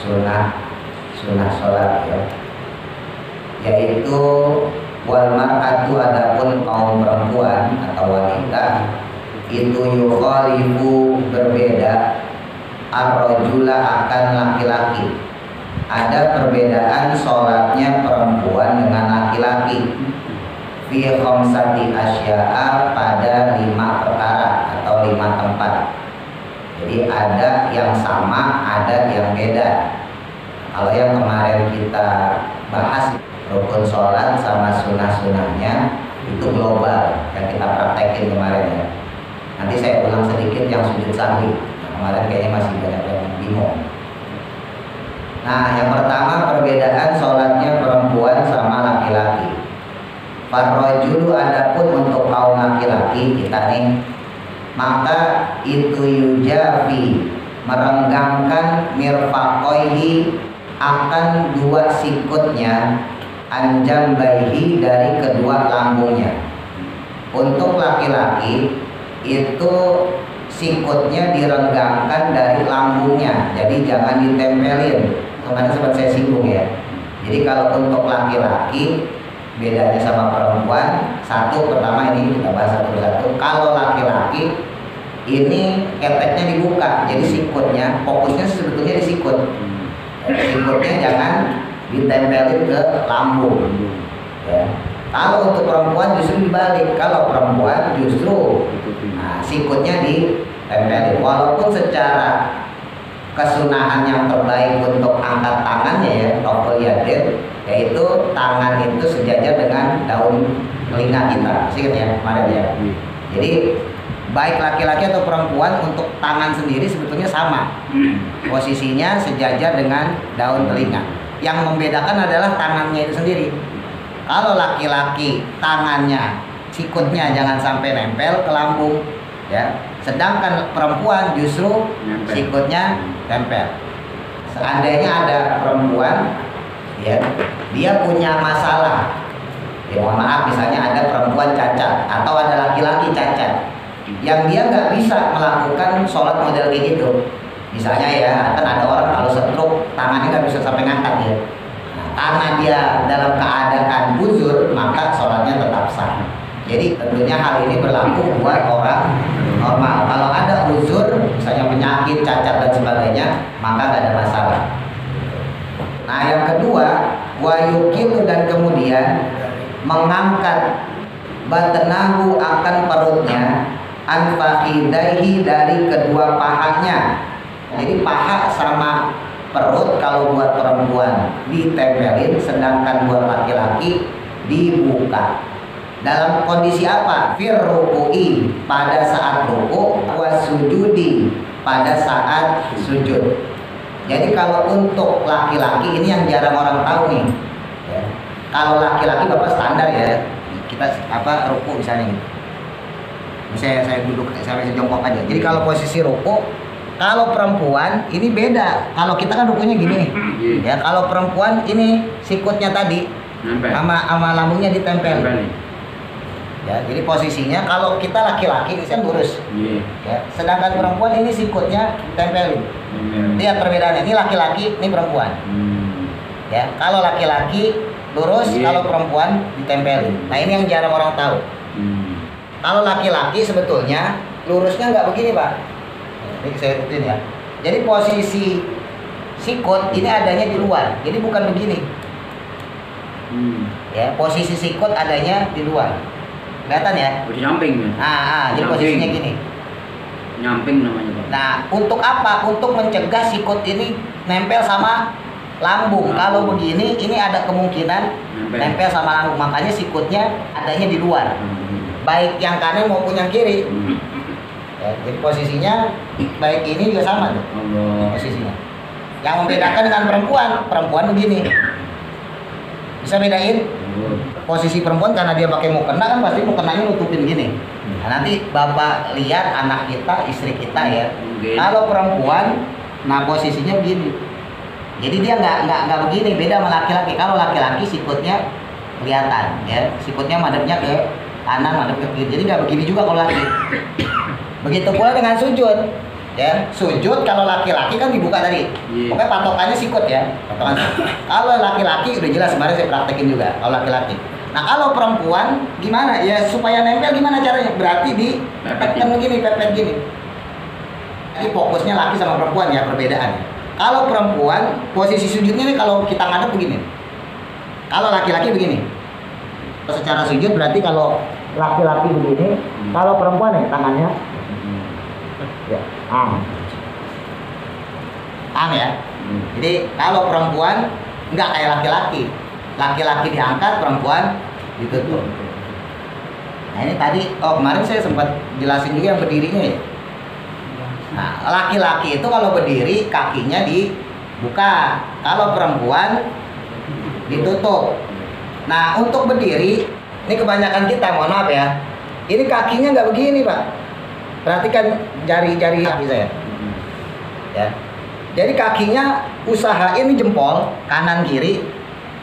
sunah sholat ya, yaitu wal mar'atu adapun kaum perempuan atau wanita itu yukhalifu berbeda ar-rajula akan laki-laki. Ada perbedaan sholatnya perempuan dengan laki-laki fi khamsati asya'a pada 5 perkara atau 5 tempat. Jadi ada yang sama, ada yang beda. Kalau yang kemarin kita bahas rukun sholat sama sunah-sunahnya itu global yang kita praktekin kemarin ya. Nanti saya ulang sedikit yang sujud sahwi. Kemarin kayaknya masih banyak yang bingung. Nah, yang pertama perbedaan sholatnya perempuan sama laki-laki. Farrojulu adapun untuk kaum laki-laki kita nih, maka itu yujafi merenggangkan mirfaqoihi akan 2 sikutnya anjambaihi dari kedua lambungnya. Untuk laki-laki itu sikutnya direnggangkan dari lambungnya, jadi jangan ditempelin. Kemarin sempat saya singgung ya. Jadi kalau untuk laki-laki bedanya sama perempuan, satu pertama ini kita bahas satu-satu. Kalau laki-laki ini keteknya dibuka, jadi sikutnya fokusnya sebetulnya di sikut. Sikutnya jangan ditempelin ke lambung. Ya. Kalau untuk perempuan justru dibalik. Kalau perempuan justru sikutnya ditempelin. Walaupun secara kesunahan yang terbaik untuk angkat tangannya ya, raful yadin, yaitu tangan itu sejajar dengan daun telinga kita. Ingat ya kemarin ya. Jadi baik laki-laki atau perempuan untuk tangan sendiri sebetulnya sama. Posisinya sejajar dengan daun telinga. Yang membedakan adalah tangannya itu sendiri. Kalau laki-laki tangannya, sikutnya jangan sampai nempel ke lambung ya. Sedangkan perempuan justru sikutnya tempel. Seandainya ada perempuan ya, dia punya masalah ya, mohon maaf, misalnya ada perempuan cacat atau ada laki-laki cacat yang dia nggak bisa melakukan sholat model kayak gitu. Misalnya ya, kan ada orang kalau stroke tangannya nggak bisa sampai ngangkat ya. Nah, karena dia dalam keadaan uzur, maka sholatnya tetap sah. Jadi tentunya hal ini berlaku buat orang normal. Kalau ada uzur, misalnya penyakit, cacat dan sebagainya, maka nggak ada masalah. Nah yang kedua, wayukilu dan kemudian mengangkat batnahu akan perutnya anfaqidaihi dari kedua pahanya. Jadi paha sama perut kalau buat perempuan ditempelin, sedangkan buat laki-laki dibuka. Dalam kondisi apa? Firruku'i pada saat ruku, wasujudi pada saat sujud. Jadi kalau untuk laki-laki ini yang jarang orang tahu nih. Ya. Kalau laki-laki bapak standar ya, kita ruku misalnya gitu. Misalnya saya duduk, saya jongkok aja. Jadi kalau posisi ruku, kalau perempuan ini beda. Kalau kita kan rukunya gini, ya. Kalau perempuan ini sikutnya tadi sama lambungnya ditempel. Ya, jadi posisinya kalau kita laki-laki bisa lurus, ya. Sedangkan perempuan ini sikutnya tempelin. Lihat perbedaannya. Ini laki-laki, ini perempuan. Ya, kalau laki-laki lurus, kalau perempuan ditempelin. Nah ini yang jarang orang tahu. Kalau laki-laki sebetulnya lurusnya nggak begini pak. Ini saya ikutin ya. Jadi posisi sikut ini adanya di luar, jadi bukan begini. Ya, posisi sikut adanya di luar. Kelihatan ya? Di samping ya? Jadi posisinya gini. Nyamping namanya Pak. Nah, untuk apa? Untuk mencegah sikut ini nempel sama lambung. Kalau begini, ini ada kemungkinan nempel sama lambung. Makanya sikutnya adanya di luar. Baik yang kanan maupun yang kiri. Ya, jadi posisinya baik ini juga sama tuh. Posisinya. Yang membedakan dengan perempuan begini. Bisa bedain? Posisi perempuan karena dia pakai mukena kan pasti mukenanya nutupin gini. Nah, nanti bapak lihat anak kita, istri kita ya. Kalau perempuan, nah posisinya begini. Jadi dia nggak begini, beda sama laki-laki. Kalau laki-laki sikutnya kelihatan, ya sikutnya madepnya ke kanan, madep ke kiri. Jadi nggak begini juga kalau laki. Begitu pula dengan sujud. Ya, sujud kalau laki-laki kan dibuka tadi. Iya. Pokoknya patokannya sikut ya. Patokan sikut. Kalau laki-laki udah jelas kemarin saya praktekin juga kalau laki-laki. Nah, kalau perempuan gimana? Ya supaya nempel gimana caranya? Berarti di pepet begini, pepet gini. Jadi fokusnya laki sama perempuan ya perbedaan. Kalau perempuan posisi sujudnya nih kalau kita ngadep begini. Kalau laki-laki begini. Secara sujud berarti kalau laki-laki begini, kalau perempuan ya tangannya ya, ya. Jadi kalau perempuan nggak kayak laki-laki, laki-laki diangkat, perempuan ditutup. Nah ini tadi, kemarin saya sempat jelasin juga yang berdirinya ya. Nah laki-laki itu kalau berdiri kakinya dibuka, kalau perempuan ditutup. Nah untuk berdiri, ini kebanyakan kita, mohon maaf ya, ini kakinya nggak begini Pak. Perhatikan jari-jari kaki saya. Ya. Jadi kakinya usahain jempol kanan kiri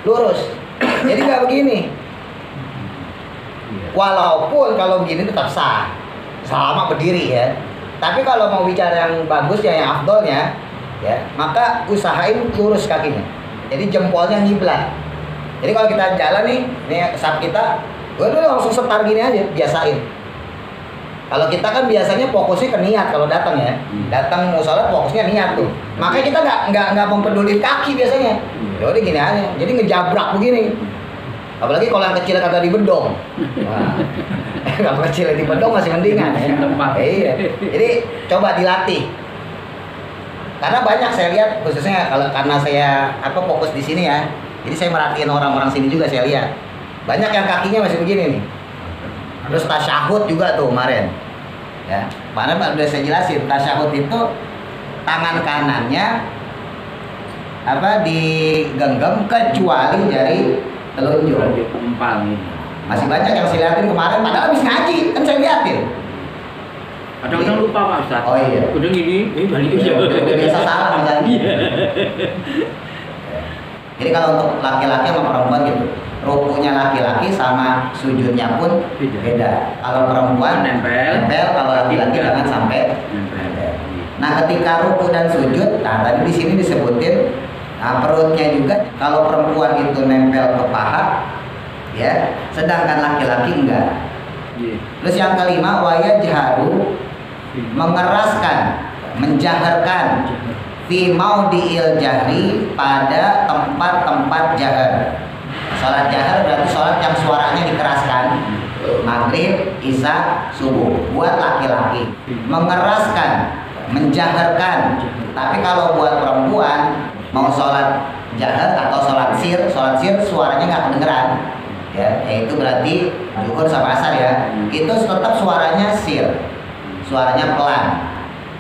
lurus. Jadi nggak begini. Walaupun kalau begini tetap sah selama berdiri ya. Tapi kalau mau bicara yang bagus ya, yang afdolnya ya, maka usahain lurus kakinya. Jadi jempolnya ngiblat. Jadi kalau kita jalan nih, saat kita, udah langsung setar gini aja, biasain. Kalau kita kan biasanya fokusnya ke niat kalau datang ya, datang mau sholat fokusnya niat tuh. Makanya kita nggak mempedulikan kaki biasanya. Ya udah gini aja, jadi ngejabrak begini. Apalagi kalau yang kecil kagak dibedong. Wah. Kalau kecil dibedong masih mendingan ya. Iya. Jadi coba dilatih. Karena banyak saya lihat, khususnya kalau karena saya fokus di sini ya. Jadi saya merhatiin orang-orang sini juga saya lihat. Banyak yang kakinya masih begini nih. Terus tasyahud juga tuh kemarin. Ya, kemarin udah saya jelasin, tasyahud itu tangan kanannya digenggam kecuali jari telunjuk. Masih banyak yang saya liatin kemarin, padahal habis ngaji kan saya liatin. Kadang-kadang lupa Pak Ustadz. Oh iya. Udah gini, balik aja. Udah biasa salah misalnya. Jadi kalau untuk laki-laki sama perempuan gitu, rukunya laki-laki sama sujudnya pun beda. Kalau perempuan nempel, kalau laki-laki jangan sampai nempel. Nah, ketika ruku dan sujud, nah tadi di sini disebutin perutnya juga. Kalau perempuan itu nempel ke paha, ya, sedangkan laki-laki enggak. Terus yang kelima, wayajharu, mengeraskan, menjaharkan fi maudiil jahri, pada tempat-tempat jahar. Sholat jahar berarti sholat yang suaranya dikeraskan. Maghrib, isya, subuh buat laki-laki. Mengeraskan, menjaharkan. Tapi kalau buat perempuan mau sholat jahar atau sholat sir suaranya nggak kedengeran. Ya, itu berarti zuhur sama asar ya. Itu tetap suaranya sir, suaranya pelan.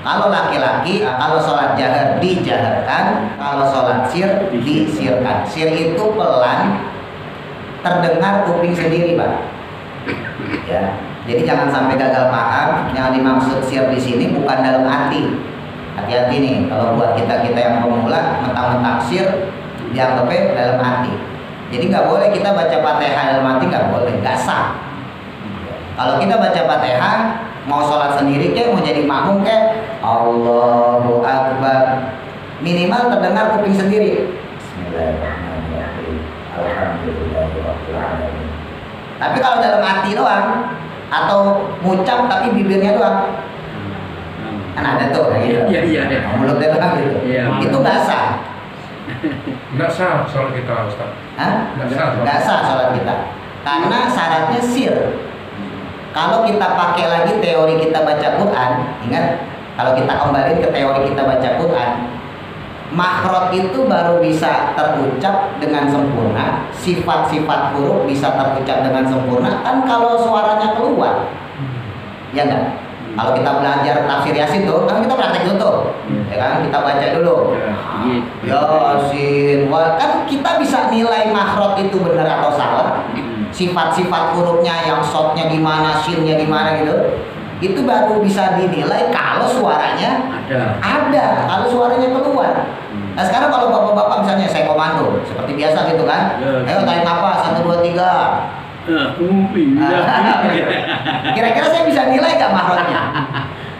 Kalau laki-laki, kalau sholat jahar dijaharkan, kalau sholat sir disirkan. Sir itu pelan, terdengar kuping sendiri, Pak. Ya, jadi jangan sampai gagal paham. Yang dimaksud sir di sini bukan dalam hati. Hati-hati nih, kalau buat kita yang pemula, mentang-mentang sir dianggapnya dalam hati. Jadi nggak boleh kita baca Fatihah dalam hati, nggak boleh, nggak sah. Kalau kita baca Fatihah, mau sholat sendiri kek, mau jadi makmum kek, Allahu Akbar, minimal terdengar kuping sendiri. Bismillahirrahmanirrahim. Alhamdulillahirrahmanirrahim. Tapi kalau dalam hati doang, atau ngucap tapi bibirnya doang, kan ada tuh kayak gitu. Iya. Mulutnya doang gitu. Itu nggak sah. Nggak sah sholat kita, Ustaz. Hah? Nggak Sah sholat kita. Karena syaratnya sir. Kalau kita pakai lagi teori kita baca Quran, ingat, kalau kita kembali ke teori kita baca Quran, makhraj itu baru bisa terucap dengan sempurna, sifat-sifat huruf bisa terucap dengan sempurna kan kalau suaranya keluar. Ya enggak? Kalau kita belajar tafsir Yasin tuh, kan kita praktek dulu tuh. Ya kan, kita baca dulu. Yasin, kan kita bisa nilai makhraj itu benar atau salah. Sifat-sifat hurufnya yang shotnya gimana, shinnya gimana gitu, itu baru bisa dinilai kalau suaranya ada, kalau suaranya keluar. Nah sekarang kalau bapak-bapak misalnya saya komando seperti biasa gitu kan, ayo tarik nafas 1, 2, 3. Kira-kira saya bisa nilai gak makhrajnya?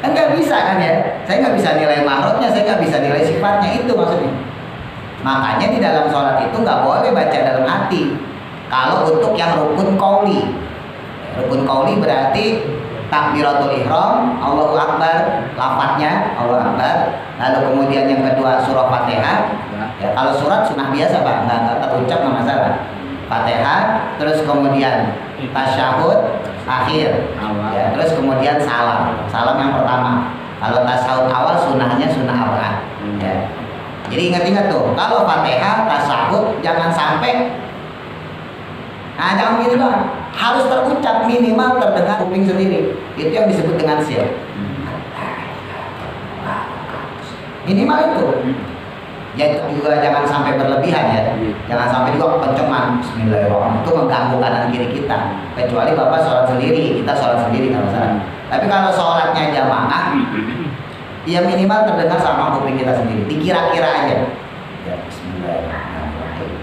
Kan nggak bisa kan ya? Saya nggak bisa nilai mahrotnya, saya nggak bisa nilai sifatnya, itu maksudnya. Makanya di dalam sholat itu nggak boleh baca dalam hati. Kalau untuk yang rukun qauli. Rukun qauli berarti takbiratul ihram, Allahu Akbar, lafadznya Allahu Akbar. Lalu kemudian yang kedua surah Fatihah. Ya, kalau surat sunnah biasa Pak, nggak terucap nggak masalah. Fatihah, terus kemudian tasyahud akhir. Ya, terus kemudian salam. Salam yang pertama. Kalau tasyahud awal sunnahnya sunnah arba'ah. Ya. Jadi ingat-ingat tuh, kalau Fatihah, tasyahud jangan sampai jangan gitu doang. Harus terucap, minimal terdengar kuping sendiri. Itu yang disebut dengan sir. Minimal itu. Ya juga jangan sampai berlebihan ya. Jangan sampai juga kencengan. Bismillahirrahmanirrahim. Itu mengganggu kanan kiri kita. Kecuali Bapak sholat sendiri, kita sholat sendiri nggak masalah. Tapi kalau sholatnya jamaah, ya minimal terdengar sama kuping kita sendiri. Dikira-kira aja. Ya Bismillahirrahmanirrahim.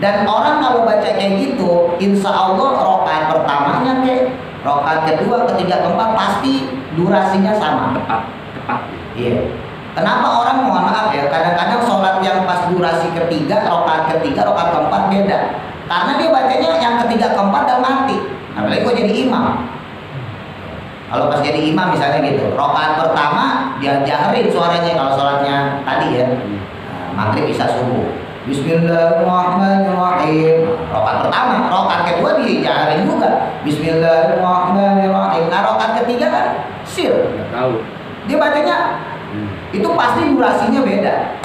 Dan orang kalau baca kayak gitu, insya Allah rokaat pertamanya rokaat kedua, ketiga, keempat pasti durasinya sama. Tepat. Iya. Kenapa orang, mohon maaf ya, kadang-kadang sholat yang pas durasi ketiga, rokaat ketiga, rokaat keempat beda. Karena dia bacanya yang ketiga, keempat dalam hati. Apalagi kok jadi imam. Kalau pas jadi imam misalnya gitu, rokaat pertama dia jaherin suaranya kalau sholatnya tadi ya, maghrib isya subuh. Bismillahirrahmanirrahim. Rokaat pertama, rokaat kedua dijaharin juga. Bismillahirrahmanirrahim. Nah rokaat ketiga kan sir. Nggak tahu. Dia bacanya itu pasti durasinya beda.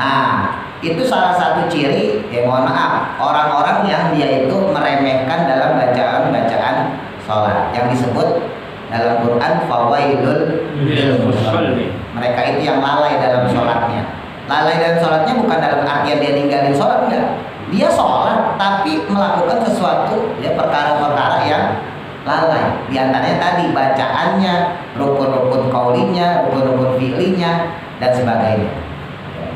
Nah itu salah satu ciri, ya mohon maaf, orang-orang yang dia itu meremehkan dalam bacaan sholat yang disebut dalam Quran fawailul lil musallin. Mereka itu yang lalai dalam sholatnya. Lalai dalam sholatnya bukan dalam artian dia ninggalin sholat, enggak. Dia sholat tapi melakukan sesuatu ya perkara-perkara yang lalai. Di antaranya tadi bacaannya, rukun-rukun qaulinya, rukun-rukun fi'linya dan sebagainya.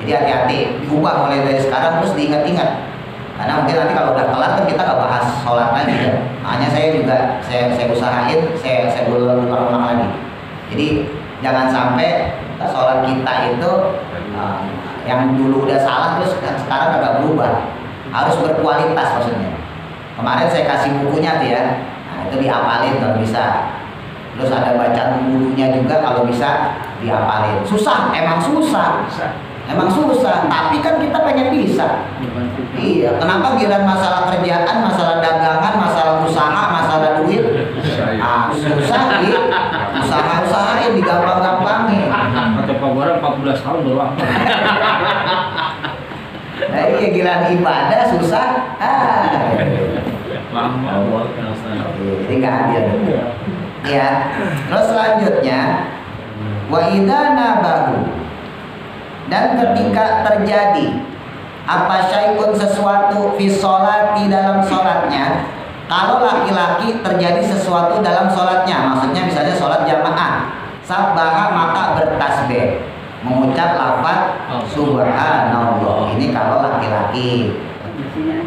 Jadi hati-hati, diubah mulai dari sekarang terus diingat-ingat. Karena mungkin nanti kalau udah kelar kan kita gak bahas sholat lagi ya. Makanya saya juga saya usahain saya ulang-ulang lagi. Jadi jangan sampai sholat kita itu yang dulu udah salah terus sekarang agak berubah. Harus berkualitas maksudnya. Kemarin saya kasih bukunya tuh ya. Nah, itu diapalin kalau bisa. Terus ada bacaan bukunya juga kalau bisa diapalin. Susah, emang susah. Emang susah, tapi kan kita pengen bisa. Iya, kenapa giliran masalah kerjaan, masalah dagangan, masalah usaha, masalah duit, susah gitu. Usaha-usahain digampang-gampangin. Kata Pak Bara 14 tahun baru apa? Nah iya giliran ibadah susah. Jadi nggak adil. Ya, terus selanjutnya wa idza nabahu. Dan ketika terjadi apa syai'un sesuatu fi sholati dalam sholatnya, kalau laki-laki terjadi sesuatu dalam sholatnya, maksudnya misalnya sholat jamaah, sabbaha maka bertasbih, mengucap lafaz subhanallah. Ini kalau laki-laki.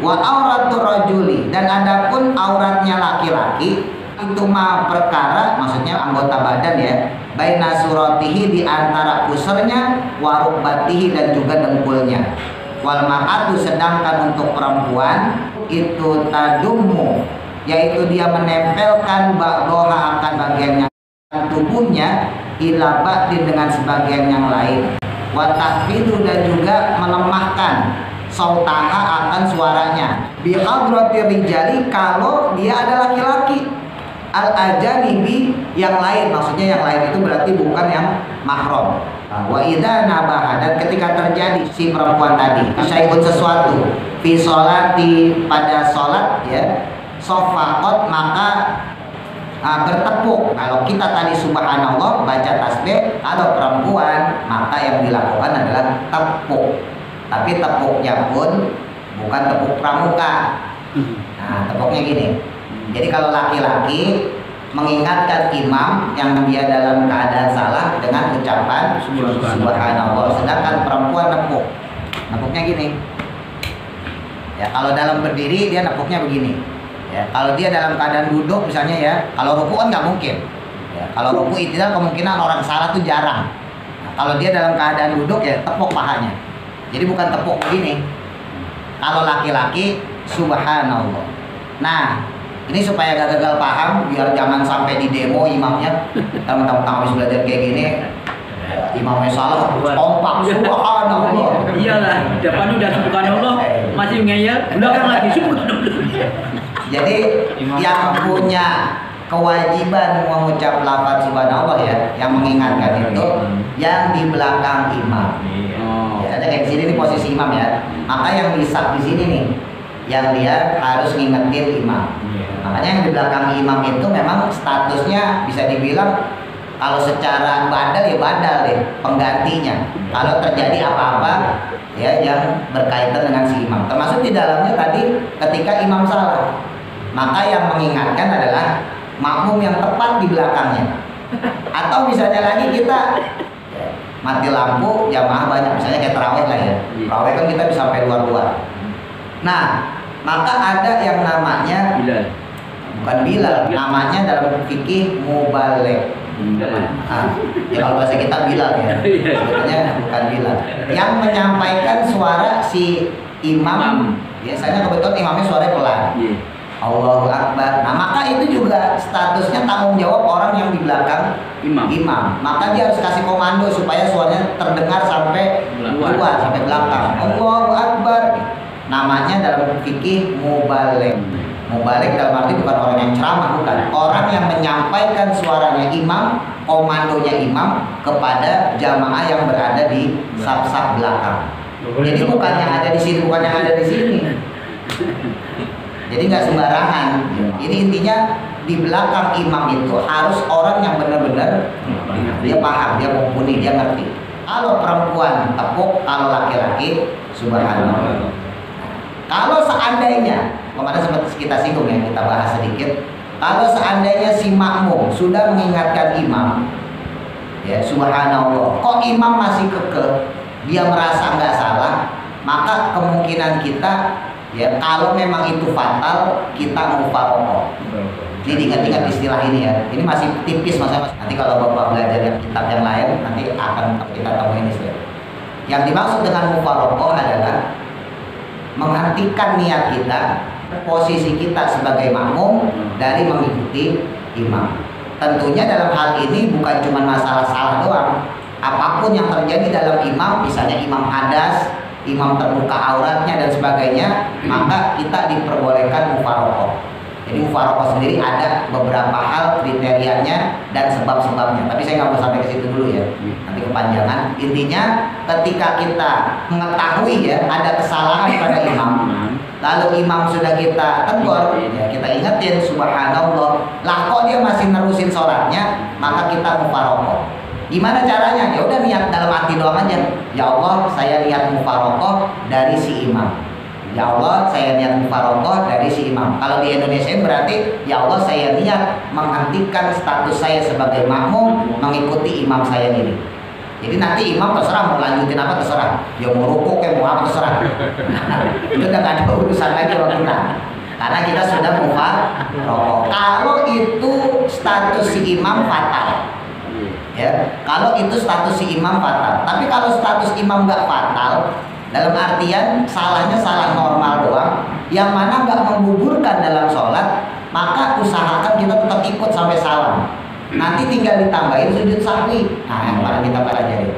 Wa auratur rajuli, dan adapun auratnya laki-laki itu mah perkara, maksudnya anggota badan ya, baina suratihi, di antara pusernya, wa rukbatihi, dan juga dengkulnya. Wal mar'atu, sedangkan untuk perempuan itu tadummu, yaitu dia menempelkan ba'doha akan bagiannya tubuhnya, ila ba'din, dengan sebagian yang lain. Wa tahfidu, dan juga melemahkan sautaha akan suaranya, bi hadratir rijali, kalau dia ada laki-laki, al ajanibi, yang lain, maksudnya yang lain itu berarti bukan yang mahram. Wa idza nabaha, dan ketika terjadi si perempuan tadi syai'un sesuatu fi sholati, pada sholat ya, sofaqat, maka bertepuk. Kalau kita tadi subhanallah baca tasbih, kalau perempuan maka yang dilakukan adalah tepuk, tapi tepuknya pun bukan tepuk pramuka. Nah tepuknya gini. Jadi kalau laki-laki mengingatkan imam yang dia dalam keadaan salah dengan ucapan subhanallah, sedangkan perempuan nepuknya gini. Ya, kalau dalam berdiri dia nepuknya begini. Ya, kalau dia dalam keadaan duduk misalnya ya, kalau ruku kan nggak mungkin. Ya, Ya, kalau ruku itidal kemungkinan orang salah tuh jarang. Nah, kalau dia dalam keadaan duduk ya tepuk pahanya. Jadi bukan tepuk begini. Kalau laki-laki subhanallah. Nah, ini supaya gak gagal paham, biar jangan sampai di demo imamnya. Teman-teman habis belajar kayak gini, imamnya salah, kompak subhanallah. Iyalah, depan udah subhanallah, masih ngeyel, belakang lagi subhanallah. Jadi yang punya kewajiban mengucap lafaz subhanallah ya, yang mengingatkan itu yang di belakang imam. Ya, ada kayak di sini nih posisi imam ya. Maka yang disab di sini nih, yang dia harus ngingetin imam. Makanya yang di belakang imam itu memang statusnya bisa dibilang kalau secara badal ya badal deh, penggantinya. Kalau terjadi apa-apa ya yang berkaitan dengan si imam. Termasuk di dalamnya tadi ketika imam salah, maka yang mengingatkan adalah makmum yang tepat di belakangnya. Atau misalnya lagi kita mati lampu, jamaah banyak, misalnya kayak tarawih lah ya. Tarawih kan kita bisa sampai luar-luar. Nah, maka ada yang namanya Bilal. Bukan Bilal, namanya dalam fikih mubaligh. Nah, ya kalau bahasa kita Bilal ya, sebetulnya bukan Bilal. Yang menyampaikan suara si imam, biasanya kebetulan imamnya suaranya pelan. Allahu Akbar. Nah, maka itu juga statusnya tanggung jawab orang yang di belakang imam. Maka dia harus kasih komando supaya suaranya terdengar sampai luar, sampai belakang. Allahu Akbar. Namanya dalam fikih mubaligh. Mubaligh dalam arti bukan orang yang ceramah, bukan. Orang yang menyampaikan suaranya imam, komandonya imam kepada jamaah yang berada di saf-saf belakang. Jadi bukan yang ada di sini, bukan yang ada di sini. Jadi nggak sembarangan. Ini intinya di belakang imam itu harus orang yang benar-benar dia paham, dia mumpuni, dia ngerti. Kalau perempuan tepuk, kalau laki-laki subhanallah. Kalau seandainya, kemarin sempat kita singgung ya, kita bahas sedikit. Kalau seandainya si makmum sudah mengingatkan imam, ya subhanallah, kok imam masih kekeh, dia merasa nggak salah, maka kemungkinan kita ya kalau memang itu fatal kita mufarokoh. Jadi ingat-ingat istilah ini ya. Ini masih tipis mas. Nanti kalau bapak belajar yang kitab yang lain nanti akan kita temuin istilah. Yang dimaksud dengan mufarokoh adalah menghentikan niat kita, posisi kita sebagai makmum dari mengikuti imam. Tentunya dalam hal ini bukan cuma masalah salah doang. Apapun yang terjadi dalam imam, misalnya imam hadas, imam terbuka auratnya dan sebagainya, maka kita diperbolehkan mufarokoh. Jadi mufarokoh sendiri ada beberapa hal kriterianya dan sebab-sebabnya. Tapi saya nggak mau sampai ke situ dulu ya, nanti kepanjangan. Intinya ketika kita mengetahui ya ada kesalahan pada imam, lalu imam sudah kita tegur, ya kita ingetin subhanallah, lah kok dia masih nerusin sholatnya, maka kita mufarokoh. Gimana caranya? Ya udah niat dalam hati doang aja. Ya Allah, saya niat mufarokoh dari si imam. Ya Allah, saya niat mufarokoh dari si imam. Kalau di Indonesia berarti ya Allah, saya niat menghentikan status saya sebagai makmum mengikuti imam saya ini. Jadi nanti imam terserah mau lanjutin apa terserah. Ya mau rukuk kayak mau apa terserah. Itu udah gak ada urusan lagi sama kita. Karena kita sudah mufarokoh. Kalau itu status si imam fatal. Ya, kalau itu status si imam fatal. Tapi kalau status imam nggak fatal, dalam artian salahnya salah normal doang, yang mana nggak menggugurkan dalam sholat, maka usahakan kita tetap ikut sampai salam. Nanti tinggal ditambahin sujud sahwi. Nah, yang paling kita pelajari.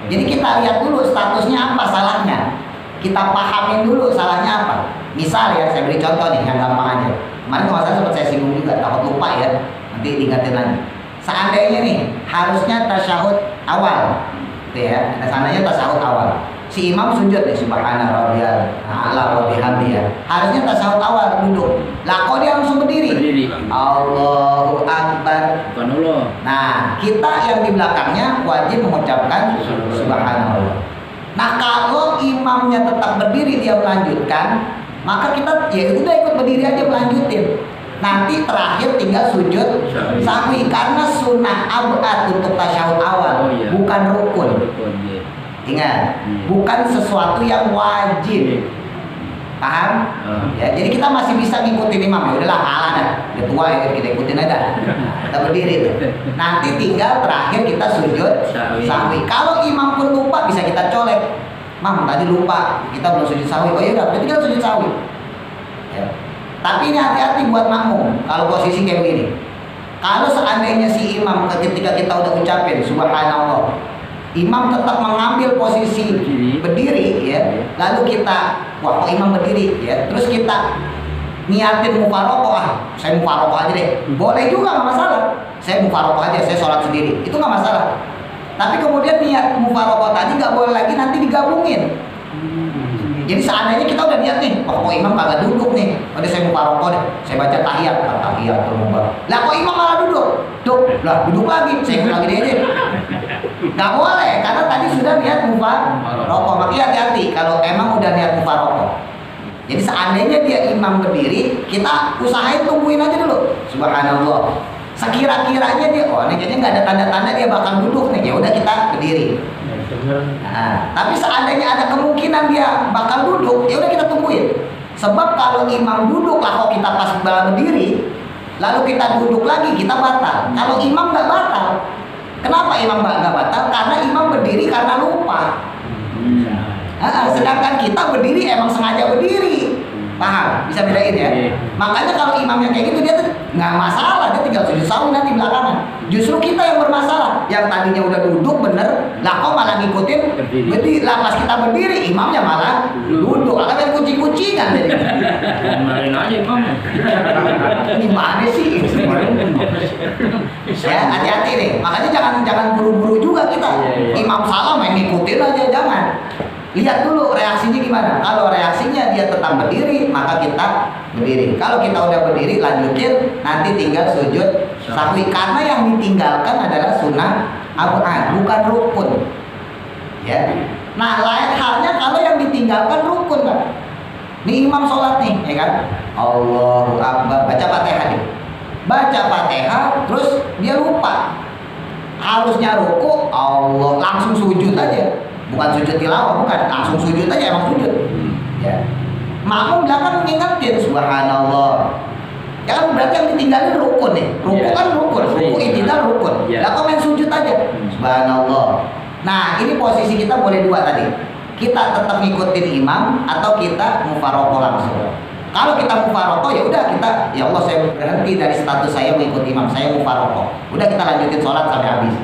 Jadi kita lihat dulu statusnya apa salahnya. Kita pahamin dulu salahnya apa. Misal ya, saya beri contoh nih yang gampang aja. Kemarin kalau saya sempat saya singgung juga, takut lupa ya. Nanti diingatin lagi. Seandainya nih harusnya tasyahud awal, gitu ya. Seandainya tasyahud awal, si imam sujud nih subhana rabbiyal a'la wa bihamdihi. Harusnya tasyahud awal duduk. Lah kok dia langsung berdiri? Allahu Akbar. Subhanallah. Nah, kita yang di belakangnya wajib mengucapkan subhanallah. Nah, kalau imamnya tetap berdiri dia melanjutkan, maka kita ya udah ikut berdiri aja melanjutin. Nanti terakhir tinggal sujud sahwi karena sunnah abad untuk tasyahud awal, bukan rukun. Ingat, bukan sesuatu yang wajib. Paham? Ya, jadi kita masih bisa ngikutin imam. Ya udahlah, kalah dah. Udah tua ya, kita ikutin aja. Kita berdiri tuh. Nanti tinggal terakhir kita sujud sahwi. Kalau imam pun lupa bisa kita colek. Mam, tadi lupa, kita belum sujud sahwi. Oh iya udah, berarti kita sujud sahwi. Ya. Tapi ini hati-hati buat makmum kalau posisi kayak begini. Kalau seandainya si imam ketika kita udah ucapin subhanallah, imam tetap mengambil posisi berdiri ya, lalu kita wah kok imam berdiri ya, terus kita niatin mufarokoh, saya mufarokoh aja deh, boleh juga nggak masalah, saya mufarokoh aja, saya sholat sendiri, itu nggak masalah. Tapi kemudian niat mufarokoh tadi nggak boleh lagi nanti digabungin. Jadi seandainya kita udah niat nih, wah kok imam kagak duduk nih, udah saya mufarokoh deh, saya baca tahiyat lah kok imam malah duduk, lah duduk lagi, saya ikut lagi deh aja. Nggak boleh, karena tadi sudah niat mufarokoh. Makanya hati-hati kalau emang udah niat mufarokoh. Jadi seandainya dia imam berdiri, kita usahain tungguin aja dulu. Subhanallah. Sekira-kiranya dia, oh ini kayaknya nggak ada tanda-tanda dia bakal duduk nih, ya udah kita berdiri. Nah, tapi seandainya ada kemungkinan dia bakal duduk, ya udah kita tungguin. Sebab kalau imam duduk lah kok kita pas berdiri, lalu kita duduk lagi kita batal. Kalau imam nggak batal. Kenapa imam nggak batal? Karena imam berdiri karena lupa. Sedangkan kita berdiri emang sengaja berdiri. Paham? Bisa bedain ya? Makanya kalau imam yang kayak gitu dia tuh nggak masalah, dia tinggal sujud sahwi nanti belakangan. Justru kita yang bermasalah, yang tadinya udah duduk bener, lah kok malah ngikutin berdiri. Lah pas kita berdiri, imamnya malah duduk. Lah kan kucing-kucingan jadi. Kemarin aja imam. Gimana sih? Ya hati-hati nih. Makanya jangan buru-buru juga kita. Imam salah main ngikutin aja, jangan. Lihat dulu reaksinya gimana. Kalau reaksinya dia tetap berdiri, maka kita berdiri. Kalau kita udah berdiri, lanjutin. Nanti tinggal sujud sahwi. Karena yang ditinggalkan adalah sunnah abad, bukan rukun. Ya. Nah, lain halnya kalau yang ditinggalkan rukun, Pak. Nih imam sholat nih, ya kan? Allahu Akbar, baca Fatihah nih. Baca Fatihah, terus dia lupa. Harusnya ruku, Allah langsung sujud aja. Bukan sujud tilawah, bukan, langsung sujud aja, emang sujud. Ya. Makmum belakang ngingetin subhanallah. Ya kan berarti yang ditinggalin rukun nih. Rukun kan rukun, ruku itidal rukun. Lah kok main sujud aja. Subhanallah. Nah, ini posisi kita boleh dua tadi. Kita tetap ngikutin imam atau kita mufarokoh langsung. Kalau kita mufarokoh ya udah kita, ya Allah saya berhenti dari status saya mengikuti imam, saya mufarokoh. Udah kita lanjutin sholat sampai habis.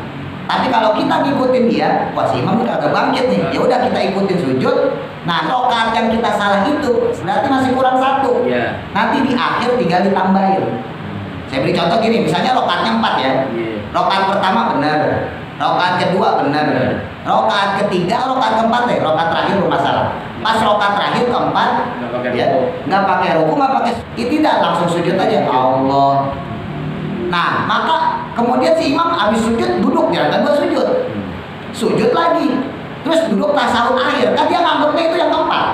Tapi kalau kita ngikutin dia, wah si imam udah agak bangkit nih, ya udah kita ikutin sujud. Nah, rokaat yang kita salah itu berarti masih kurang satu. Nanti di akhir tinggal ditambahin. Saya beri contoh gini, misalnya rokaatnya 4 ya. Rokaat pertama benar, rokaat kedua benar, rokaat ketiga, rokaat keempat deh, rokaat terakhir bermasalah. Pas rokaat terakhir keempat, ya nggak pakai ruku, nggak pakai tidak, langsung sujud aja. Allah. Nah, maka kemudian si imam habis sujud duduk, jangan gua sujud lagi, terus duduk tasawuf akhir, kan dia nganggapnya itu yang keempat.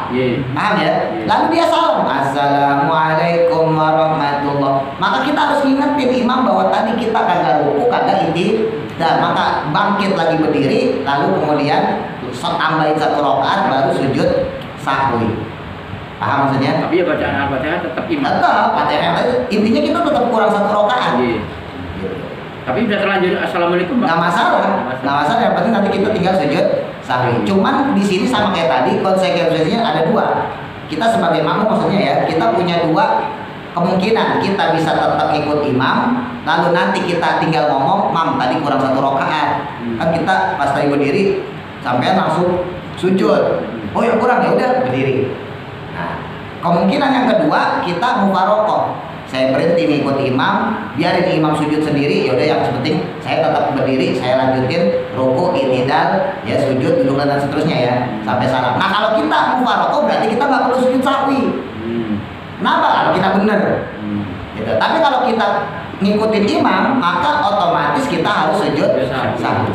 Paham ya? Lalu dia salam, assalamualaikum warahmatullah. Maka kita harus ingetin imam bahwa tadi kita kagak ruku, kagak dan maka bangkit lagi berdiri, lalu kemudian tambahin 1 rakaat baru sujud sahwi. Paham maksudnya? Tapi ya bacaan Al-Fatihah tetap imam. Tetap, Fatihah intinya kita tetap kurang 1 rakaat. Tapi udah terlanjur assalamualaikum nggak masalah, yang penting nanti kita tinggal sujud sahwi. Cuman di sini sama kayak tadi konsekuensinya ada 2. Kita sebagai makmum maksudnya ya, kita punya 2 kemungkinan. Kita bisa tetap ikut imam, lalu nanti kita tinggal ngomong, mam tadi kurang 1 rakaat. Kan kita pas tadi berdiri sampai langsung sujud. Oh ya kurang, ya udah berdiri. Nah, kemungkinan yang kedua kita mufarokoh. Saya berhenti ngikut imam, biarin imam sujud sendiri. Ya udah yang penting saya tetap berdiri, saya lanjutin ruku, i'tidal, ya sujud, duduk dan seterusnya ya sampai salam. Nah kalau kita mufarokoh berarti kita nggak perlu sujud sahwi. Kenapa? Kalau kita bener. Gitu. Tapi kalau kita ngikutin imam, maka otomatis kita harus sujud sahwi.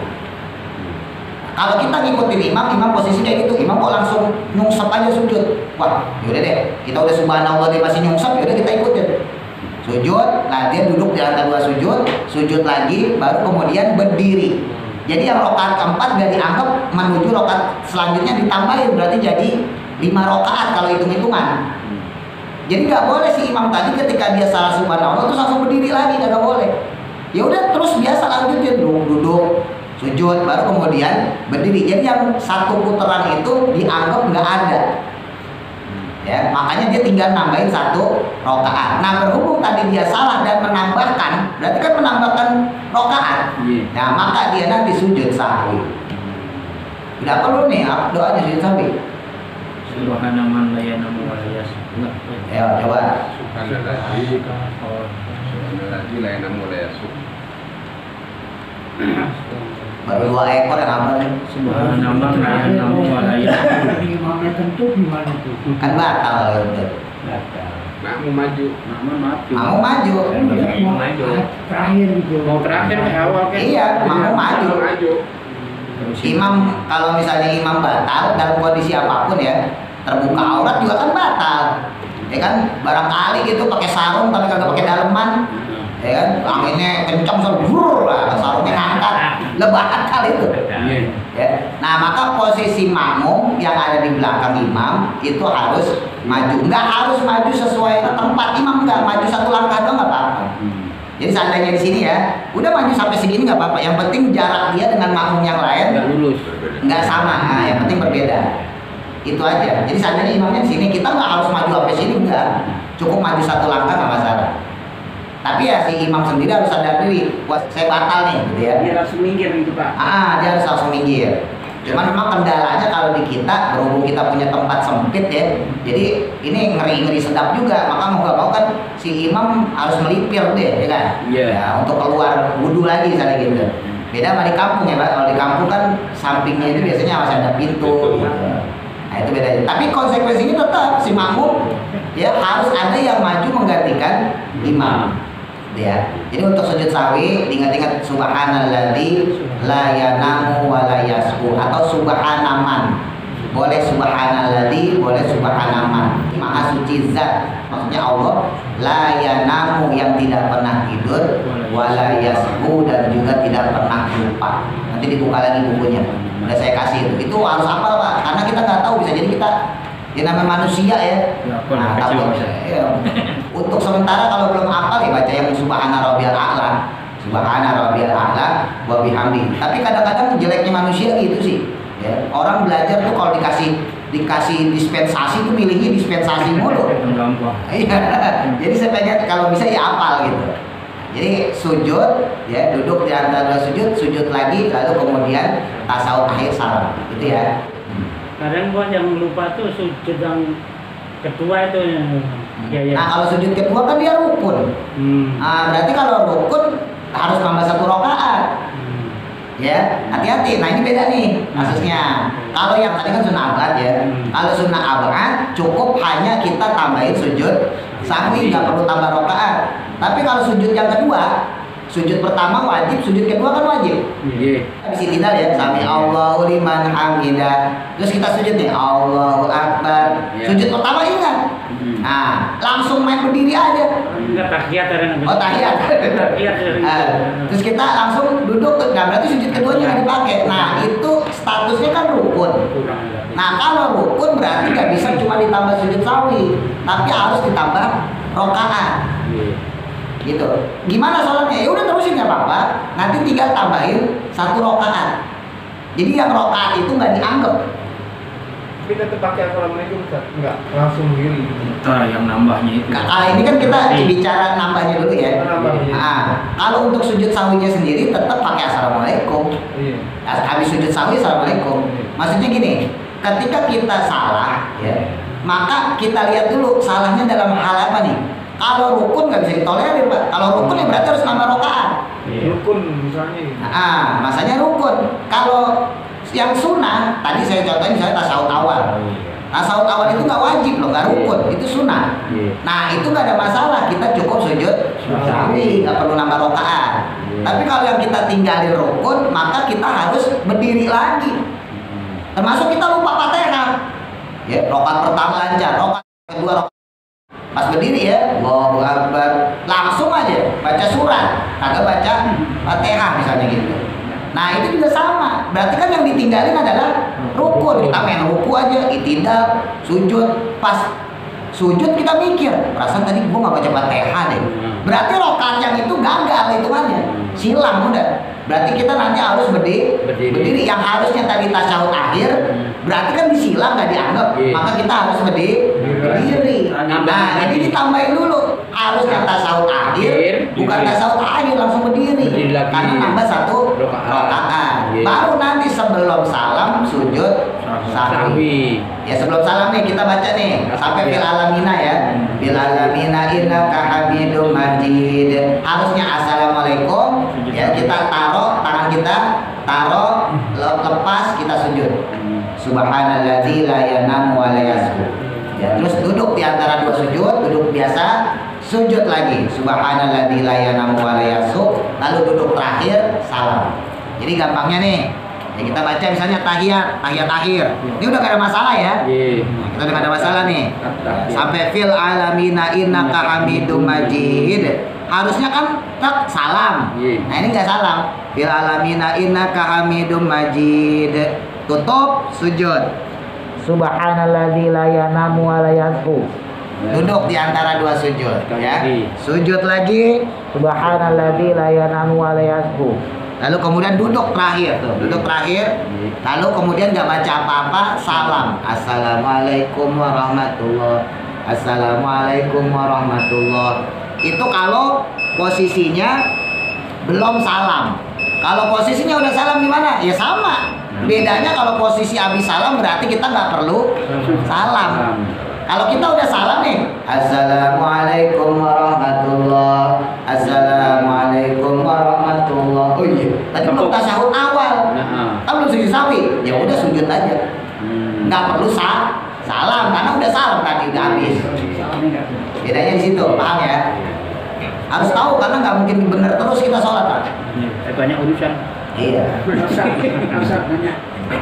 Kalau kita ngikutin imam posisi kayak gitu, imam kok langsung nyungsep aja sujud. Wah, yaudah deh, kita udah subhanallah dia masih nyungsep, yaudah kita ikutin. Sujud, nah dia duduk di antara 2 sujud lagi, baru kemudian berdiri. Jadi yang rakaat keempat gak dianggap menuju rakaat selanjutnya ditambahin, berarti jadi 5 rakaat kalau hitung-hitungan. Jadi nggak boleh si imam tadi ketika dia salah subhanallah terus langsung berdiri lagi, nggak boleh. Ya udah terus biasa lanjutin duduk, sujud, baru kemudian berdiri. Jadi yang satu putaran itu dianggap nggak ada. Ya, makanya dia tinggal nambahin 1 rakaat. Nah, berhubung tadi dia salah dan menambahkan, berarti kan menambahkan rakaat. Nah, maka dia nanti sujud sahwi. Tidak perlu nih doanya sujud sahwi. Subhana man la yanamu wa la yasbu. Ayo coba. Subhanalladzi la yanamu wa la yasbu. Baru 2 ekor yang apa nih? Subhana man la yanamu wa la yasbu. Imamnya tentu gimana tuh? Kan batal kalau itu. Makmum maju. Mau maju. Terakhir gitu. Mau terakhir ke awal kan? Iya, mau maju. Imam kalau misalnya imam batal dalam kondisi apapun ya, terbuka aurat juga kan batal. Ya kan, barangkali gitu pakai sarung tapi kagak pakai daleman. Ya kan, anginnya kencang brrr lah, sarungnya ngangkat. Batal itu. Ya. Nah, maka posisi makmum yang ada di belakang imam itu harus maju. Enggak harus maju sesuai tempat imam, enggak maju 1 langkah doang enggak apa-apa. Jadi seandainya di sini ya, udah maju sampai segini nggak apa-apa. Yang penting jarak dia dengan makmum yang lain nggak sama. Nah, yang penting berbeda. Itu aja. Jadi seandainya imamnya di sini, kita nggak harus maju sampai sini, enggak. Cukup maju 1 langkah nggak masalah. Tapi ya si imam sendiri harus sadar diri, wah saya batal nih, gitu ya. Dia langsung minggir gitu Pak. Dia harus langsung minggir. Cuman memang kendalanya kalau di kita, berhubung kita punya tempat sempit ya, jadi ini ngeri-ngeri sedap juga. Maka mau gak mau kan si imam harus melipir deh, ya kan? Ya, untuk keluar wudhu lagi misalnya gitu. Beda sama di kampung ya Pak. Kalau di kampung kan sampingnya itu biasanya masih ada pintu. Nah itu beda. Tapi konsekuensinya tetap si makmum ya harus ada yang maju menggantikan imam. Ya. Jadi untuk sujud sahwi ingat-ingat subhanalladzi la yanamu wa la yasbu atau subhanaman. Boleh subhanalladzi, boleh subhanaman. Maha suci zat. Maksudnya Allah la yanamu yang tidak pernah tidur wa la yasbu dan juga tidak pernah lupa. Nanti dibuka lagi bukunya. Udah saya kasih itu. Itu harus apa Pak? Karena kita nggak tahu, bisa jadi kita ya namanya manusia ya. Nah, ya. Untuk sementara kalau belum hafal ya baca yang subhana rabbiyal a'la. Subhana rabbiyal a'la wa bihamdi. Tapi kadang-kadang jeleknya manusia gitu sih. Ya, orang belajar tuh kalau dikasih dispensasi tuh milihnya dispensasi mulu. Iya. Jadi saya pengen kalau bisa ya hafal gitu. Jadi sujud ya, duduk di antara sujud lagi lalu kemudian tasawuf akhir salam. Gitu ya. Kadang gua yang lupa tuh sujud yang kedua itu ya. Nah kalau sujud kedua kan dia rukun. Nah, berarti kalau rukun harus tambah 1 rakaat. Ya, hati-hati. Nah ini beda nih kasusnya. Kalau yang tadi kan sunnah abad ya. Kalau sunnah abad cukup hanya kita tambahin sujud sahwi, nggak perlu tambah rakaat. Tapi kalau sujud yang kedua, sujud pertama wajib, sujud kedua kan wajib. Habis itidal ya, sami Allahu liman hamidah. Terus kita sujud nih, Allahu Akbar. Sujud pertama ingat. Nah, langsung main berdiri aja. Enggak tahiyat ada. Oh, tahiyat. Terus kita langsung duduk. Nah, berarti sujud kedua jangan dipakai. Nah, itu statusnya kan rukun. Nah, kalau rukun berarti nggak bisa cuma ditambah sujud sahwi, tapi harus ditambah rakaat. Gitu. Gimana sholatnya? Ya udah terusin nggak apa-apa. Nanti tinggal tambahin 1 rakaat. Jadi yang rakaat itu nggak dianggap. Kita tetap pakai assalamualaikum Ustaz. Enggak, langsung begini. Yang nambahnya itu. Ini kan kita bicara nambahnya dulu ya. Kalau untuk sujud sahwinya sendiri tetap pakai assalamualaikum. Habis sujud sahwi assalamualaikum. Maksudnya gini, ketika kita salah ya, maka kita lihat dulu salahnya dalam hal apa nih. Kalau rukun nggak bisa ditolerir Pak. Kalau rukun ya berarti harus nambah rakaat. Rukun misalnya. Masanya rukun. Kalau yang sunnah, tadi saya contohin misalnya tasawuf awal. Tasawuf awal itu nggak wajib loh, nggak rukun, itu sunnah. Nah itu nggak ada masalah, kita cukup sujud sahwi, nggak perlu nambah rakaat. Tapi kalau yang kita tinggalin rukun, maka kita harus berdiri lagi. Termasuk kita lupa Fatihah. Ya, rakaat pertama lancar, rakaat kedua pas berdiri ya, Allahu Akbar, langsung aja baca surat, kagak baca Fatihah misalnya gitu. Nah itu juga sama. Berarti kan yang ditinggalin adalah rukun. Kita main ruku aja, itidal, sujud. Pas sujud kita mikir, perasaan tadi gua nggak baca Fatihah deh. Berarti rokaat yang itu gagal hitungannya, silang udah. Berarti kita nanti harus berdiri. Yang harusnya tadi tasyahud akhir, berarti kan disilang nggak dianggap. Maka kita harus berdiri. Nah jadi ditambahin dulu, harusnya tasyahud akhir, bukan tasyahud akhir langsung berdiri. Karena nambah satu rokaat. Baru nanti sebelum salam sujud sahwi. Ya sebelum salam nih kita baca nih sampai fil alamina ya. Fil alamina innaka hamidum majid. Harusnya assalamualaikum ya, kita taruh tangan kita, lepas kita sujud. Subhanalladzi la yanamu wa la yasbu. Ya, terus duduk di antara dua sujud, duduk biasa, sujud lagi. Subhanalladzi la yanamu wa la yasbu. Lalu duduk terakhir salam. Jadi gampangnya nih, ya kita baca misalnya tahiyat akhir. Ini udah gak ada masalah ya. Nah, kita udah gak ada masalah nih. Sampai fil alamina innaka hamidum majid. Harusnya kan tak salam. Nah ini nggak salam. Fil alamina innaka hamidum majid. Tutup sujud. Subhanalladzi la yanamu wa la yasbu. Duduk di antara dua sujud ya. Sujud lagi. Subhanalladzi la yanamu wa la yasbu. Lalu kemudian duduk terakhir tuh, duduk terakhir. Lalu kemudian nggak baca apa-apa, salam. Assalamualaikum warahmatullah. Assalamualaikum warahmatullah. Itu kalau posisinya belum salam. Kalau posisinya udah salam gimana? Ya sama. Bedanya kalau posisi habis salam berarti kita nggak perlu salam. Kalau kita udah salam nih, Assalamualaikum warahmatullah, Assalamualaikum warahmatullah. Oh iya, tadi belum tasyahud awal, kan belum sujud sahwi. Ya udah sujud aja, nggak perlu salam karena udah salam tadi udah habis. Bedanya di situ, paham ya? Harus tahu karena nggak mungkin bener terus kita sholat kan? Banyak urusan. Iya. Ustaz nanya,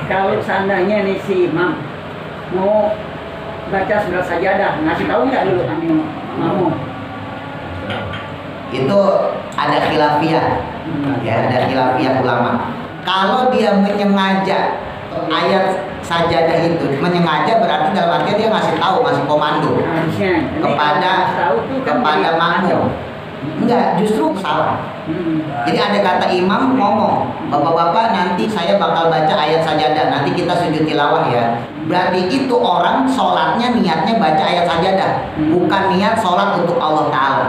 kalau seandainya nih si imam mau baca surat sajadah, ngasih tahu nggak dulu kan mau? Itu ada khilafiyah, ya ada khilafiyah ulama. Kalau dia menyengaja ayat sajadah itu, menyengaja berarti dalam artian dia ngasih tahu, ngasih komando kepada makmum. Enggak, justru salah. Jadi ada kata imam ngomong, bapak-bapak nanti saya bakal baca ayat sajadah, nanti kita sujud tilawah ya. Berarti itu orang sholatnya niatnya baca ayat sajadah, bukan niat sholat untuk Allah Ta'ala.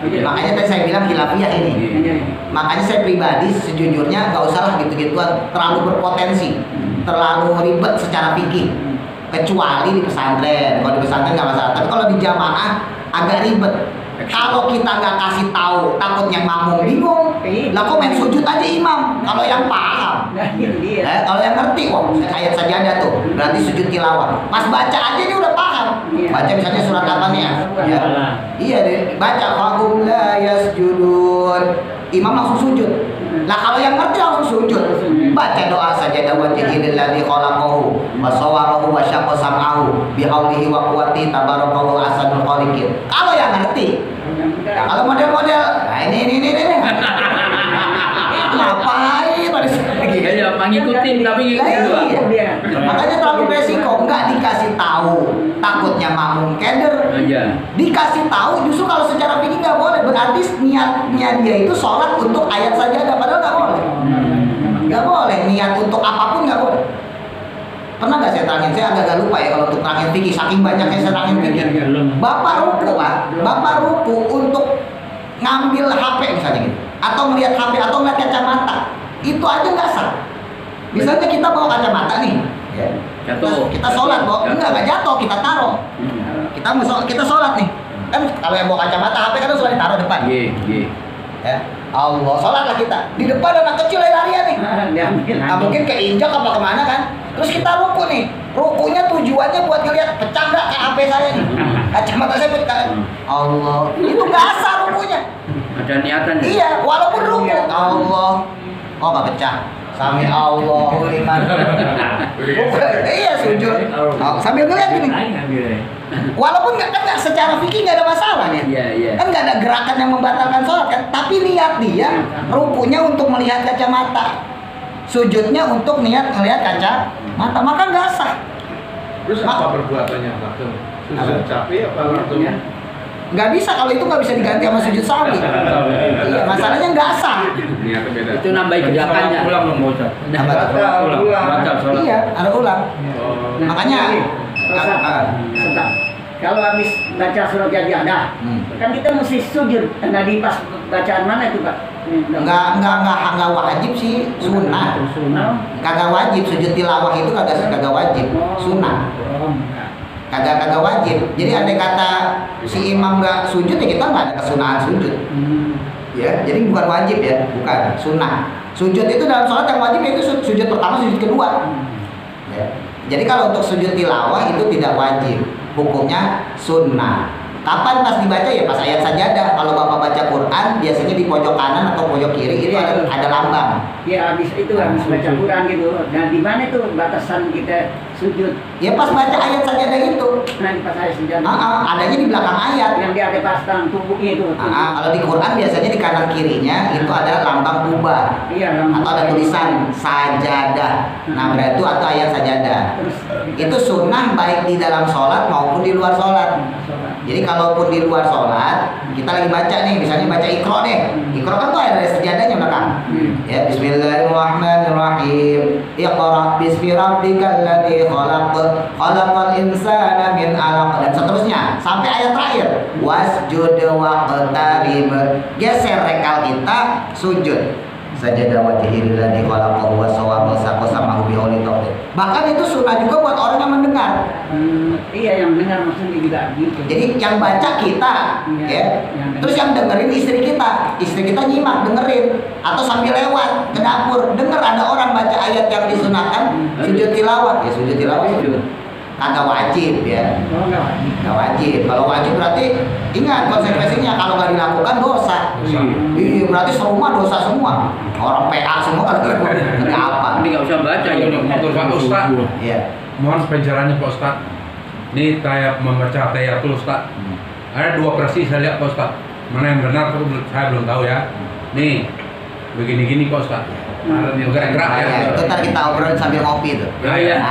Makanya tadi saya bilang khilafiyah ini. Makanya saya pribadi sejujurnya nggak usah lah gitu-gituan, terlalu berpotensi, terlalu ribet secara fikih. Kecuali di pesantren, kalau di pesantren nggak masalah. Tapi kalau di jamaah agak ribet. Kalau kita nggak kasih tahu, takutnya makmum bingung. Lah kok main sujud aja imam? Kalau yang paham, kalau yang ngerti, wah ayat sajadah tuh, berarti sujud tilawah. Pas baca aja dia udah paham. Baca misalnya surat apa nih ya? Iya deh, baca fahum la yasjudun. Imam langsung sujud. Lah kalau yang ngerti langsung sujud. Baca doa sajadah wajhil ladzi khalaqahu wa sawwarahu wa syaqqa sam'ahu bihaulihi wa quwwati tabarakallahu ahsanul khaliqin. Kalau yang ngerti. Nah, kalau model-model, nah ini. Ngapain tadi lagi? Ya, ngikutin tapi ngikutin. Iya. Makanya terlalu resiko, nggak dikasih tahu, takutnya makmum keder. Dikasih tahu, justru kalau secara fikih nggak boleh. Berarti niatnya dia itu sholat untuk ayat sajadah, padahal nggak boleh. Nggak boleh, niat untuk apapun nggak boleh. Pernah nggak saya terangin? Saya agak lupa ya kalau untuk terangin fikih, saking banyaknya saya terangin fikih. Bapak ruku Pak, Bapak ruku untuk ngambil HP misalnya gitu, atau melihat HP atau melihat kacamata, itu aja nggak sah. Misalnya kita bawa kacamata nih, ya. Kita sholat bawa, nggak jatuh, kita taruh. Kita sholat nih, kan kalau yang bawa kacamata HP kan sudah ditaruh depan. Ya, Allah, sholatlah kita di depan anak kecil lari-larian nih. Nah, mungkin keinjak apa kemana kan? Terus kita ruku nih, rukunya tujuannya buat ngeliat pecah nggak kayak HP saya nih, kacamata saya pecah. Allah, itu nggak sah rukunya. Ada niatan. Iya, walaupun ruku Allah, oh nggak pecah. Sami Allahu liman. Iya sujud. Oh, sambil ngeliat gini. Walaupun nggak secara fikih nggak ada masalah nih. Iya. Kan nggak ada gerakan yang membatalkan sholat kan. Tapi niat dia rukunya untuk melihat kacamata, sujudnya untuk niat melihat kacamata, maka nggak sah. Terus apa perbuatannya Pak? Sujud sapi apa langsung? Nggak bisa, kalau itu nggak bisa diganti sama sujud sawi. Iya, masalahnya nggak sah. Niatnya beda. Itu nambahin gerakannya. Ulang dong Pak Ustaz. Ulang. Iya, ada ulang. Oh. Makanya sebentar. Kalau habis baca surat Yajadah, kan kita mesti sujud. Nah di pas bacaan mana itu Pak? nggak wajib sih, sunnah. Kagak wajib sujud tilawah itu kagak wajib, sunnah. Kagak wajib. Jadi andai kata si imam nggak sujud ya kita nggak ada kesunahan sujud. Ya, jadi bukan wajib ya, bukan sunnah. Sujud itu dalam sholat yang wajib itu sujud pertama, sujud kedua. Ya. Jadi kalau untuk sujud tilawah itu tidak wajib, hukumnya sunnah. Kapan pas dibaca ya pas ayat sajadah. Kalau Bapak baca Quran biasanya di pojok kanan atau pojok kiri itu ada lambang. Ya habis baca Quran gitu. Nah di mana tuh batasan kita sujud? Ya pas baca ayat sajadah itu. Nah di pas ayat sajadah. Adanya di belakang ayat. Yang di atas tubuhnya itu. Kalau di Quran biasanya di kanan kirinya itu ada lambang kubah. Iya, atau ada tulisan sajadah. Nah berarti itu atau ayat sajadah. Itu sunnah baik di dalam sholat maupun di luar sholat. Jadi kalaupun di luar sholat, kita lagi baca nih, misalnya baca Iqra deh. Iqra kan tuh ada sajadahnya belakang. Ya, Bismillahirrahmanirrahim. Iqra bismi rabbikal ladzi khalaq, khalaqal insana min 'alaq, dan seterusnya sampai ayat terakhir. Wasjud waqtarib. Geser rekal kita, sujud. Sajadah wajhil ladzi khalaqahu wa sawaba saqasamahu bi hauli tawfiq. Bahkan itu sunnah juga buat orang yang mendengar. Iya, yang mendengar maksudnya juga gitu. Jadi yang baca kita, ya. Terus yang dengerin istri kita nyimak dengerin, atau sambil lewat ke dapur denger ada orang baca ayat yang disunahkan, sujud tilawah, ya sujud tilawah sujud. Kagak wajib ya. Nggak wajib. Kalau wajib berarti ingat konsekuensinya, kalau nggak dilakukan dosa. Iya, berarti serumah dosa semua. Orang PA semua kan nggak apa. Ini nggak usah baca ya. Motor Pak Ustaz. Iya. Mohon penjelasannya Pak Ustaz. Ini saya membaca tayatul Ustaz. Ada dua versi saya lihat Pak Ustaz. Mana yang benar saya belum tahu ya. Nih, begini-gini Pak Ustaz. Gerak-gerak ya. Itu ntar kita obrolin sambil ngopi tuh. Ya.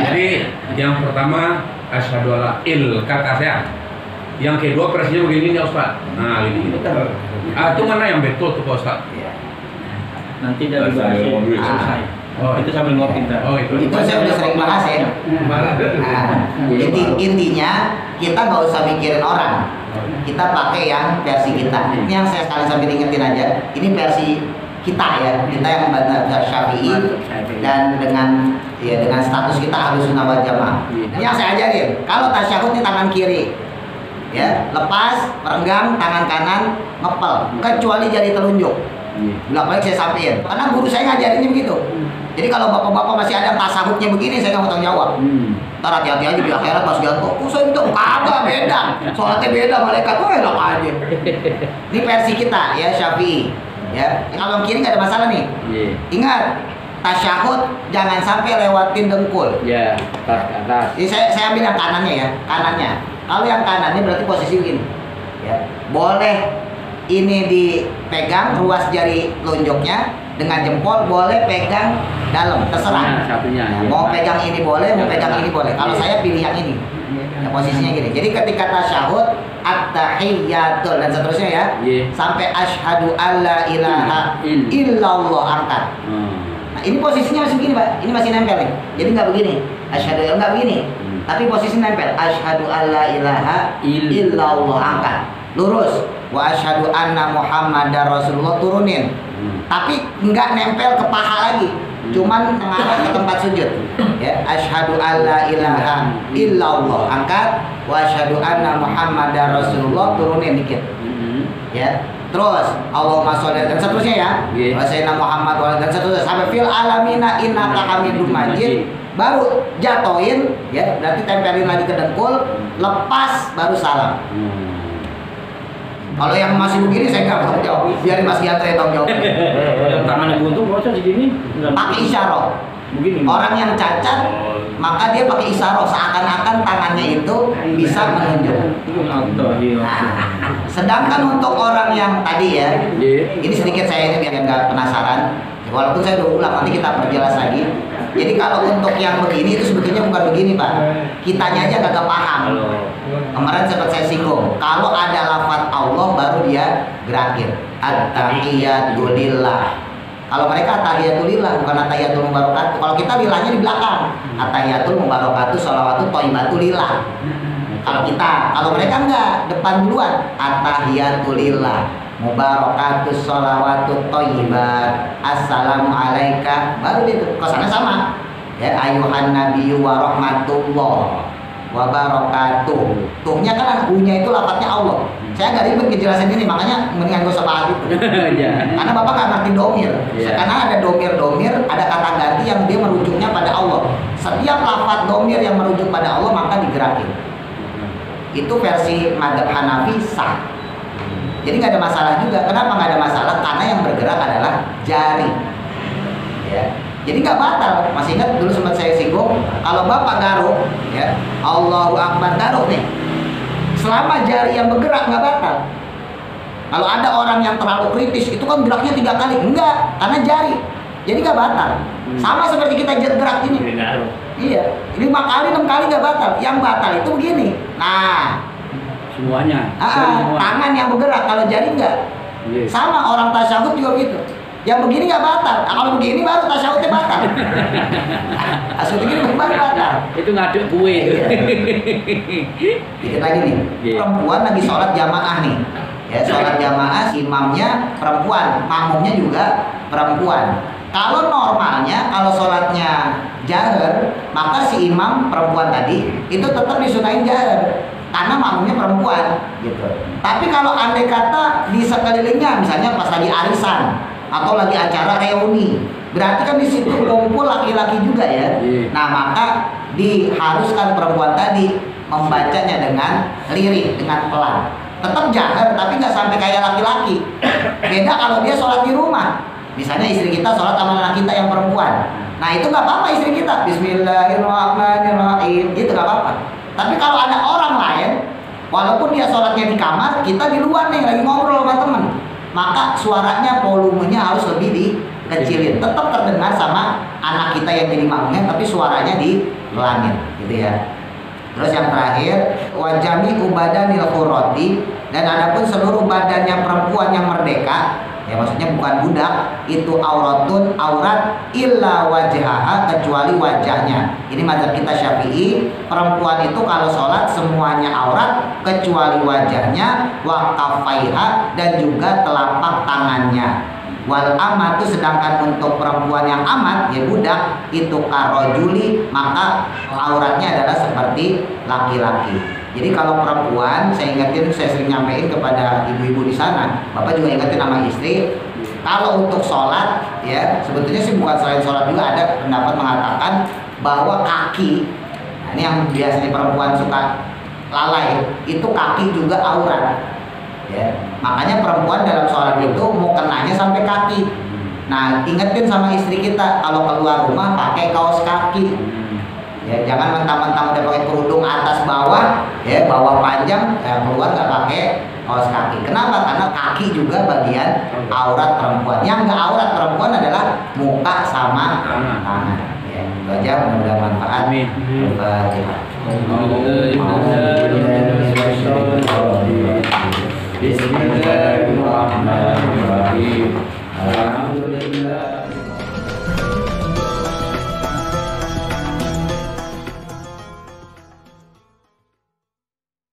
Jadi yang pertama asyhadu alla kata saya. Yang kedua versinya begini ya Ustaz. Nah, ini. Itu mana yang betul tuh Pak Ustaz? Nanti dari bahas selesai. Oh, itu sambil ngopi ntar. Oh, itu. Itu saya udah sering bahas ya. Intinya kita nggak usah mikirin orang. Kita pakai yang versi kita. Ini yang saya sekali sambil ingetin aja. Ini versi kita ya, kita yang mazhab Syafi'i dan dengan status kita Ahlussunnah wal Jamaah. Ini yang saya ajarin. Kalau tasyahud ini tangan kiri, ya lepas, merenggang, tangan kanan ngepel, kecuali jari telunjuk. Bolak-balik saya sampaikan, karena guru saya ngajarinnya begitu. Jadi kalau bapak-bapak masih ada tasawufnya begini, saya nggak mau tanggung jawab. Ntar hati-hati aja di akhirat pas gantung. Saya itu kagak beda, soalnya beda malaikat, enak aja. Ini versi kita ya Syafi'i. Ya, kalau kiri nggak ada masalah nih. Ingat, tasyahud jangan sampai lewatin dengkul. Ya, atas. Jadi saya ambil yang kanannya ya, kanannya. Kalau yang kanannya berarti posisi begini. Ya, boleh ini dipegang ruas jari telunjuknya dengan jempol, boleh pegang dalam, terserah. Satunya. Mau pegang ini boleh, mau pegang ini boleh. Kalau saya pilih yang ini. Ya, posisinya gini. Jadi ketika tasyahud at-tahiyyatul dan seterusnya ya, sampai asyhadu alla ilaha illallah angkat. Nah, ini posisinya masih begini, Pak. Ini masih nempel nih. Jadi nggak begini. Asyhadu enggak begini. Tapi posisi nempel. Asyhadu alla ilaha illallah angkat. Lurus. Wa asyhadu anna Muhammadar Rasulullah turunin. Tapi nggak nempel ke paha lagi. Cuman mengarah ke tempat sujud. Ya, asyhadu alla ilaha illallah angkat, wa asyhadu anna Muhammadar Rasulullah turunin dikit. Ya. Terus Allahumma sholli dan seterusnya ya. Wa sayyidina Muhammad dan seterusnya sampai fil alamina innaka hamidum majid. Baru jatoin ya, berarti tempelin lagi ke dengkul, lepas baru salam. Kalau yang masih begini saya nggak tanggung jawab, biarin Mas Gianto yang tanggung jawab. Tangannya buntu, bocor segini. Pakai isyarat. Begini. Orang yang cacat maka maka dia pakai isyarat seakan-akan tangannya itu bisa menunjuk. Nah, sedangkan untuk orang yang tadi ya, ini sedikit saya ini biar nggak penasaran. Walaupun saya udah ulang, nanti kita perjelas lagi. Jadi kalau untuk yang begini itu sebetulnya bukan begini Pak. Kitanya aja kagak paham. Kemarin sempat saya singgung. Kalau ada lafaz Allah baru dia gerakin. At-tahiyatu lillah. Kalau mereka at-tahiyatu lillah bukan at-tahiyatul mubarakatuh. Kalau kita lillahnya di belakang. At-tahiyatul mubarakatuh sholawatu thayyibatu lillah. Kalau mereka enggak, depan duluan. At-tahiyatu lillah. Mubarakatus sholawatu thayyibat. Assalamu alaika. Baru itu kosannya sama. Ya ayuhan nabiyyu wa rahmatullah wa barakatuh. Tuhnya kan U-nya itu lafadznya Allah. Saya agak ribet ngejelasin ini, makanya mendingan gue bahas itu. Karena Bapak nggak ngerti domir. Karena ada domir, ada kata ganti yang dia merujuknya pada Allah. Setiap lafadz domir yang merujuk pada Allah maka digerakin. Itu versi madzhab Hanafi sah. Jadi nggak ada masalah juga. Kenapa nggak ada masalah? Karena yang bergerak adalah jari. Ya. Jadi nggak batal. Masih ingat dulu sempat saya singgung. Kalau Bapak garuk, ya Allahu Akbar garuk nih. Selama jari yang bergerak nggak batal. Kalau ada orang yang terlalu kritis, itu kan geraknya 3 kali. Enggak, karena jari. Jadi nggak batal. Sama seperti kita gerak ini. Iya, 5 kali, 6 kali nggak batal. Yang batal itu begini. Nah. Semuanya. Tangan yang bergerak, kalau jari enggak. Sama orang tasyahud juga gitu. Yang begini nggak batal. Nah, kalau begini baru tasyahudnya batal. Tasyahud begini baru batal. Itu ngaduk kue. Dikit lagi nih. Perempuan lagi sholat jamaah nih. Ya, sholat jamaah imamnya perempuan, makmumnya juga perempuan. Kalau normalnya kalau sholatnya jahar, maka si imam perempuan tadi itu tetap disunahin jahar. Karena makmumnya perempuan gitu. Tapi kalau andai kata di sekelilingnya misalnya pas lagi arisan atau lagi acara reuni, berarti kan di situ kumpul laki-laki juga ya. Nah, maka diharuskan perempuan tadi membacanya dengan lirik, dengan pelan. Tetap jahar tapi nggak sampai kayak laki-laki. Beda kalau dia sholat di rumah. Misalnya istri kita sholat sama anak kita yang perempuan. Nah, itu nggak apa-apa istri kita. Bismillahirrahmanirrahim. Itu nggak apa-apa. Tapi kalau ada orang lain, walaupun dia sholatnya di kamar, kita di luar nih lagi ngobrol sama temen, maka suaranya volumenya harus lebih dikecilin. Tetap terdengar sama anak kita yang jadi makmumnya, tapi suaranya dipelanin, gitu ya. Terus yang terakhir, wajami ubadanil khurati, dan adapun seluruh badannya perempuan yang merdeka, ya maksudnya bukan budak, itu auratun aurat illa wajhaha, kecuali wajahnya. Ini mazhab kita Syafi'i, perempuan itu kalau sholat semuanya aurat kecuali wajahnya, wa kafaiha, dan juga telapak tangannya. Wal amatu, sedangkan untuk perempuan yang amat, ya budak, itu karojuli, maka auratnya adalah seperti laki-laki. Jadi kalau perempuan, saya ingatin, saya sering nyampein kepada ibu-ibu di sana, Bapak juga ingatin sama istri, kalau untuk sholat, ya sebetulnya sih bukan selain sholat juga ada pendapat mengatakan bahwa kaki, nah ini yang biasanya perempuan suka lalai, itu kaki juga aurat. Ya, makanya perempuan dalam sholat itu mau kenanya sampai kaki. Nah, ingetin sama istri kita kalau keluar rumah pakai kaos kaki. Ya, jangan mentang-mentang udah pakai kerudung atas bawah, ya bawah panjang, ya, keluar nggak pakai kaos kaki. Kenapa? Karena kaki juga bagian aurat perempuan. Yang nggak aurat perempuan adalah muka sama tangan. Ya, itu aja, mudah-mudahan manfaat. Amin. Bismillahirrahmanirrahim. Alhamdulillah.